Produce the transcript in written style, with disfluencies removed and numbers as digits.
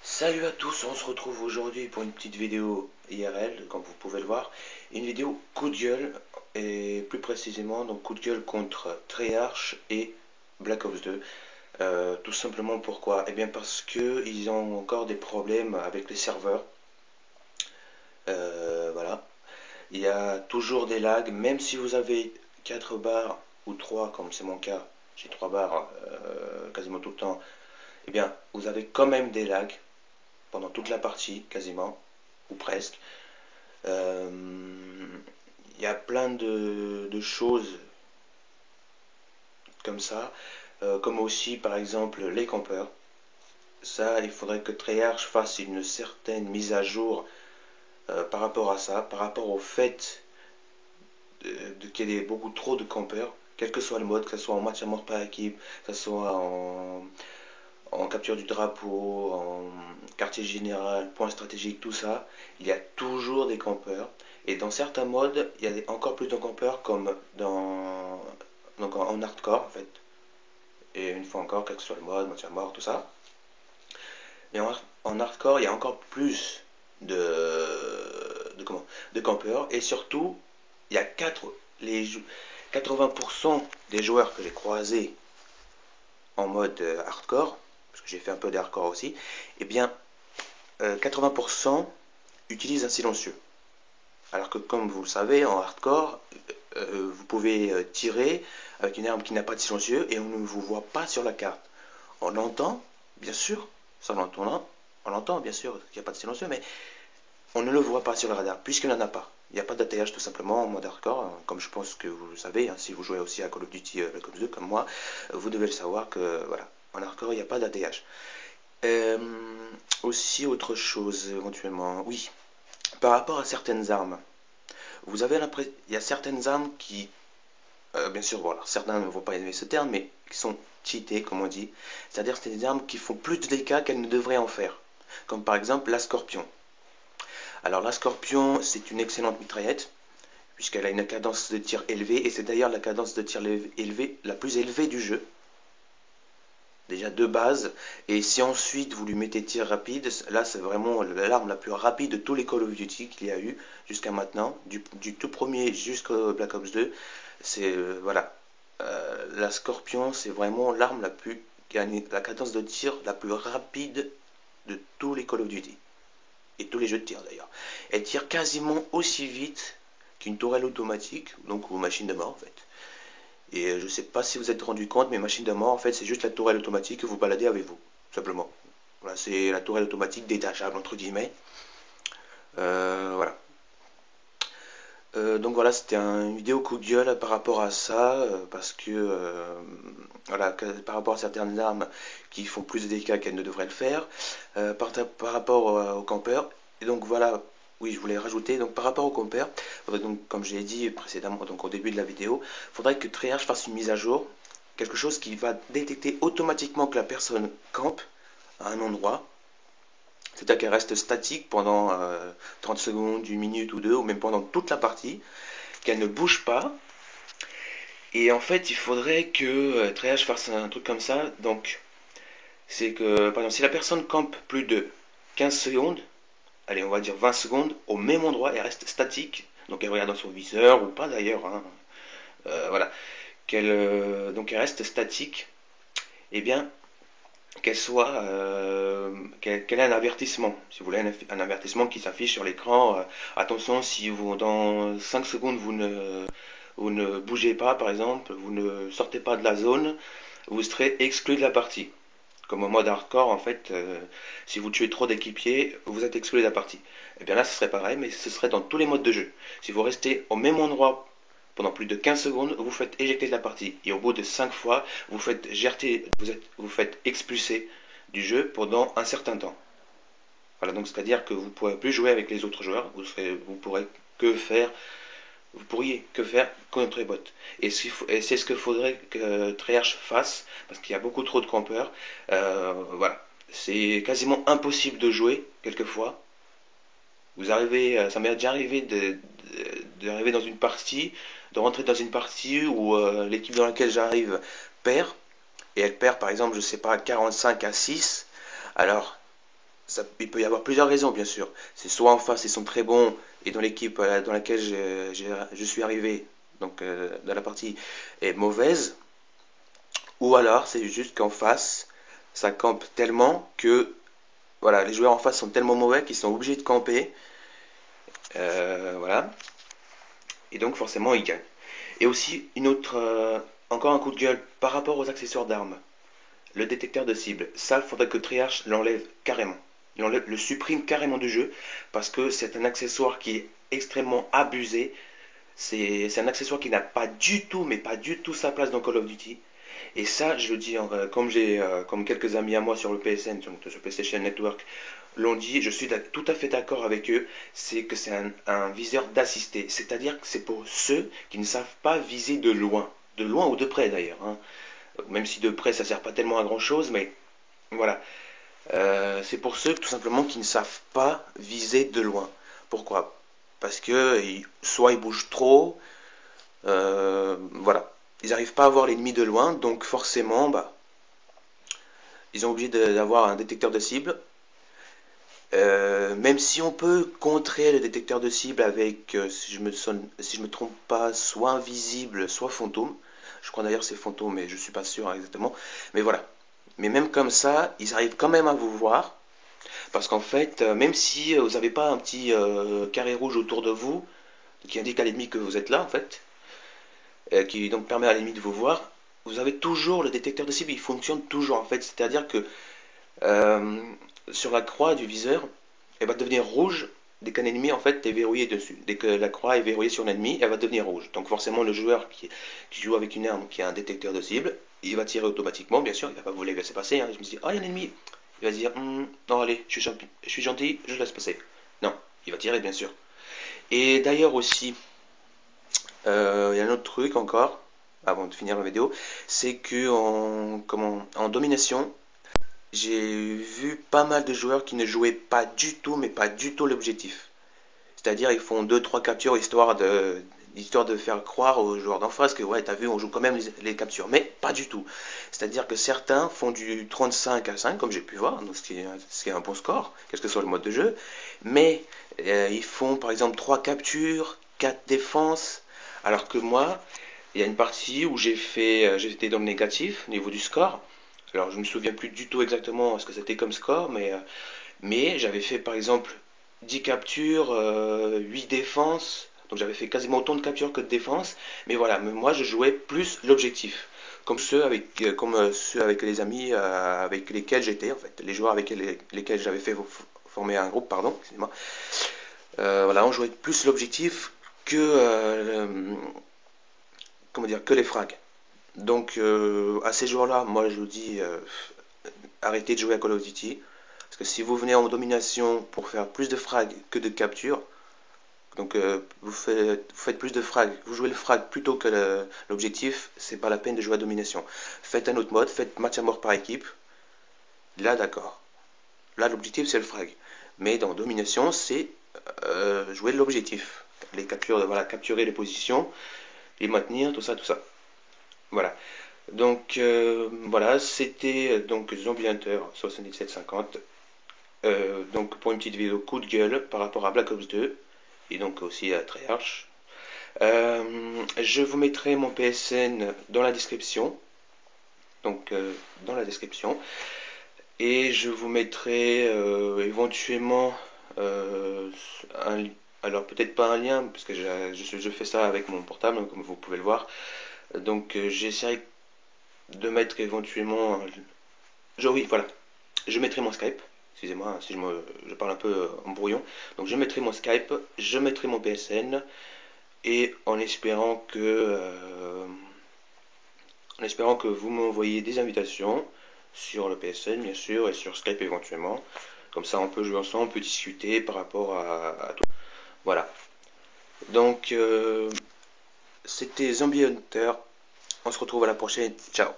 Salut à tous, on se retrouve aujourd'hui pour une petite vidéo IRL, comme vous pouvez le voir. Une vidéo coup de gueule, et plus précisément, donc coup de gueule contre Treyarch et Black Ops 2. Tout simplement pourquoi? Eh bien parce que ils ont encore des problèmes avec les serveurs. Voilà. Il y a toujours des lags, même si vous avez 4 barres ou 3 comme c'est mon cas, j'ai 3 barres quasiment tout le temps, eh bien vous avez quand même des lags pendant toute la partie, quasiment, ou presque. Euh, Il y a plein de choses comme ça, comme aussi par exemple les campeurs. Ça, il faudrait que Treyarch fasse une certaine mise à jour par rapport à ça, par rapport au fait qu'il y ait beaucoup trop de campeurs, quel que soit le mode, que ce soit en match à mort par équipe, que ce soit en capture du drapeau, en quartier général, point stratégique, tout ça, il y a toujours des campeurs. Et dans certains modes, il y a encore plus de campeurs comme donc en hardcore en fait. Et une fois encore, quel que soit le mode, match à mort, tout ça. Mais en hardcore, il y a encore plus de campeurs. Et surtout, il y a 80% des joueurs que j'ai croisés en mode hardcore, parce que j'ai fait un peu de hardcore aussi, eh bien 80% utilisent un silencieux. Alors que comme vous le savez, en hardcore, vous pouvez tirer avec une arme qui n'a pas de silencieux et on ne vous voit pas sur la carte. On l'entend, bien sûr, ça on l'entend bien sûr qu'il n'y a pas de silencieux, mais on ne le voit pas sur le radar, puisqu'il n'en a pas. Il n'y a pas d'ATH tout simplement en mode hardcore, comme je pense que vous le savez, hein, si vous jouez aussi à Call of Duty Black Ops 2 comme moi, vous devez le savoir que voilà, en hardcore il n'y a pas d'ATH. Euh, Aussi autre chose éventuellement, oui, par rapport à certaines armes, vous avez l'impression, il y a certaines armes qui, bien sûr, voilà, certains ne vont pas aimer ce terme, mais qui sont cheatées, comme on dit, c'est-à-dire c'est des armes qui font plus de dégâts qu'elles ne devraient en faire, comme par exemple la Scorpion. Alors la Scorpion, c'est une excellente mitraillette, puisqu'elle a une cadence de tir élevée, et c'est d'ailleurs la cadence de tir élevée, la plus élevée du jeu. Déjà de base, et si ensuite vous lui mettez tir rapide, là c'est vraiment l'arme la plus rapide de tous les Call of Duty qu'il y a eu jusqu'à maintenant, du tout premier jusqu'au Black Ops 2, c'est voilà, la Scorpion c'est vraiment l'arme la plus, qui a la cadence de tir la plus rapide de tous les Call of Duty, et tous les jeux de tir d'ailleurs. Elle tire quasiment aussi vite qu'une tourelle automatique, donc ou machine de mort en fait. Et je ne sais pas si vous êtes rendu compte, mais machine de mort, en fait, c'est juste la tourelle automatique que vous baladez avec vous, simplement. Voilà, c'est la tourelle automatique détachable, entre guillemets. Voilà. Donc voilà, c'était une vidéo coup de gueule par rapport à ça, parce que, voilà, par rapport à certaines armes qui font plus de dégâts qu'elles ne devraient le faire, par rapport aux campeurs. Et donc voilà, oui, je voulais rajouter, donc par rapport aux campeurs, donc, comme je l'ai dit précédemment, donc au début de la vidéo, il faudrait que Treyarch fasse une mise à jour, quelque chose qui va détecter automatiquement que la personne campe à un endroit, c'est-à-dire qu'elle reste statique pendant 30 secondes, une minute ou deux, ou même pendant toute la partie, qu'elle ne bouge pas. Et en fait, il faudrait que Treyarch fasse un truc comme ça. Donc, c'est que, par exemple, si la personne campe plus de 15 secondes, allez, on va dire 20 secondes, au même endroit, elle reste statique. Donc, elle regarde dans son viseur, ou pas d'ailleurs, hein, voilà. Donc, elle reste statique. Eh bien, qu'elle ait un avertissement, si vous voulez, un avertissement qui s'affiche sur l'écran. Attention, si vous, dans 5 secondes, vous ne bougez pas, par exemple, vous ne sortez pas de la zone, vous serez exclu de la partie. Comme au mode hardcore, en fait, si vous tuez trop d'équipiers, vous êtes exclu de la partie. Et bien là, ce serait pareil, mais ce serait dans tous les modes de jeu. Si vous restez au même endroit pendant plus de 15 secondes, vous faites éjecter de la partie. Et au bout de 5 fois, vous faites expulser du jeu pendant un certain temps. Voilà, donc c'est-à-dire que vous ne pourrez plus jouer avec les autres joueurs, vous pourrez que faire, vous pourriez que faire contre les bots. Et c'est ce qu'il faudrait que Treyarch fasse, parce qu'il y a beaucoup trop de campeurs. Voilà, c'est quasiment impossible de jouer quelquefois. Ça m'est déjà arrivé d'arriver dans une partie, de rentrer dans une partie où l'équipe dans laquelle j'arrive perd, et elle perd par exemple, je sais pas, 45 à 6, Alors, il peut y avoir plusieurs raisons, bien sûr. C'est soit en face, ils sont très bons, et dans l'équipe dans laquelle je suis arrivé, donc dans la partie, est mauvaise, ou alors c'est juste qu'en face, ça campe tellement que voilà, les joueurs en face sont tellement mauvais qu'ils sont obligés de camper. Voilà. Et donc forcément ils gagnent. Et aussi encore un coup de gueule par rapport aux accessoires d'armes. Le détecteur de cible. Ça, il faudrait que Triarch l'enlève carrément. Le supprime carrément du jeu parce que c'est un accessoire qui est extrêmement abusé. C'est un accessoire qui n'a pas du tout, mais pas du tout sa place dans Call of Duty. Et ça, je le dis, comme quelques amis à moi sur le PSN, donc sur PlayStation Network, l'ont dit, je suis tout à fait d'accord avec eux, c'est que c'est un viseur d'assisté. C'est-à-dire que c'est pour ceux qui ne savent pas viser de loin ou de près d'ailleurs, hein. Même si de près ça sert pas tellement à grand chose, mais voilà. C'est pour ceux tout simplement qui ne savent pas viser de loin. Pourquoi? Parce que soit ils bougent trop, voilà. Ils n'arrivent pas à voir l'ennemi de loin, donc forcément, bah, ils sont obligés d'avoir un détecteur de cible. Même si on peut contrer le détecteur de cible avec, si je me trompe pas, soit invisible, soit fantôme. Je crois d'ailleurs c'est fantôme, mais je suis pas sûr exactement. Mais voilà. Mais même comme ça, ils arrivent quand même à vous voir. Parce qu'en fait, même si vous n'avez pas un petit carré rouge autour de vous, qui indique à l'ennemi que vous êtes là, en fait, qui donc permet à l'ennemi de vous voir, vous avez toujours le détecteur de cible, il fonctionne toujours en fait. C'est-à-dire que euh, sur la croix du viseur, elle va devenir rouge dès qu'un ennemi en fait est verrouillé dessus. Dès que la croix est verrouillée sur l'ennemi, elle va devenir rouge. Donc forcément le joueur qui joue avec une arme qui a un détecteur de cible, il va tirer automatiquement, bien sûr, il ne va pas vous laisser passer. Hein. Je me dis, ah il y a un ennemi. Il va se dire, non allez, je suis gentil, je laisse passer. Non, il va tirer bien sûr. Et d'ailleurs aussi, il y a un autre truc encore, avant de finir la vidéo, c'est que en domination, j'ai vu pas mal de joueurs qui ne jouaient pas du tout, mais pas du tout l'objectif. C'est-à-dire ils font deux trois captures histoire de faire croire aux joueurs d'en face que ouais t'as vu on joue quand même les captures, mais pas du tout. C'est-à-dire que certains font du 35-5 comme j'ai pu voir, donc ce qui est un bon score, quel que soit le mode de jeu, mais ils font par exemple 3 captures, 4 défenses, alors que moi il y a une partie où j'étais dans le négatif au niveau du score. Alors je me souviens plus du tout exactement ce que c'était comme score, mais j'avais fait par exemple 10 captures, 8 défenses, donc j'avais fait quasiment autant de captures que de défenses, mais voilà, moi je jouais plus l'objectif, comme ceux avec les amis avec lesquels j'étais en fait, les joueurs avec lesquels j'avais fait former un groupe, pardon, excusez-moi. Voilà, on jouait plus l'objectif que comment dire que les frags. Donc à ces joueurs-là, moi je vous dis arrêtez de jouer à Call of Duty. Parce que si vous venez en domination pour faire plus de frags que de capture, donc vous faites plus de frags, vous jouez le frag plutôt que l'objectif, c'est pas la peine de jouer à domination. Faites un autre mode, faites match à mort par équipe. Là d'accord. Là l'objectif c'est le frag. Mais dans domination c'est jouer l'objectif. Les captures, voilà, capturer les positions, les maintenir, tout ça, tout ça. Voilà. Donc voilà, c'était donc Zombie Hunter 7750. Donc pour une petite vidéo coup de gueule par rapport à Black Ops 2 et donc aussi à Treyarch. Je vous mettrai mon PSN dans la description. Donc dans la description. Et je vous mettrai éventuellement alors peut-être pas un lien parce que je fais ça avec mon portable comme vous pouvez le voir. Donc j'essaierai de mettre éventuellement oui voilà, je mettrai mon Skype. Excusez-moi si je parle un peu en brouillon. Donc je mettrai mon Skype, je mettrai mon PSN et en espérant que vous m'envoyez des invitations sur le PSN bien sûr et sur Skype éventuellement. Comme ça on peut jouer ensemble, on peut discuter par rapport à tout. Voilà. Donc c'était Zombie Hunter. On se retrouve à la prochaine. Ciao.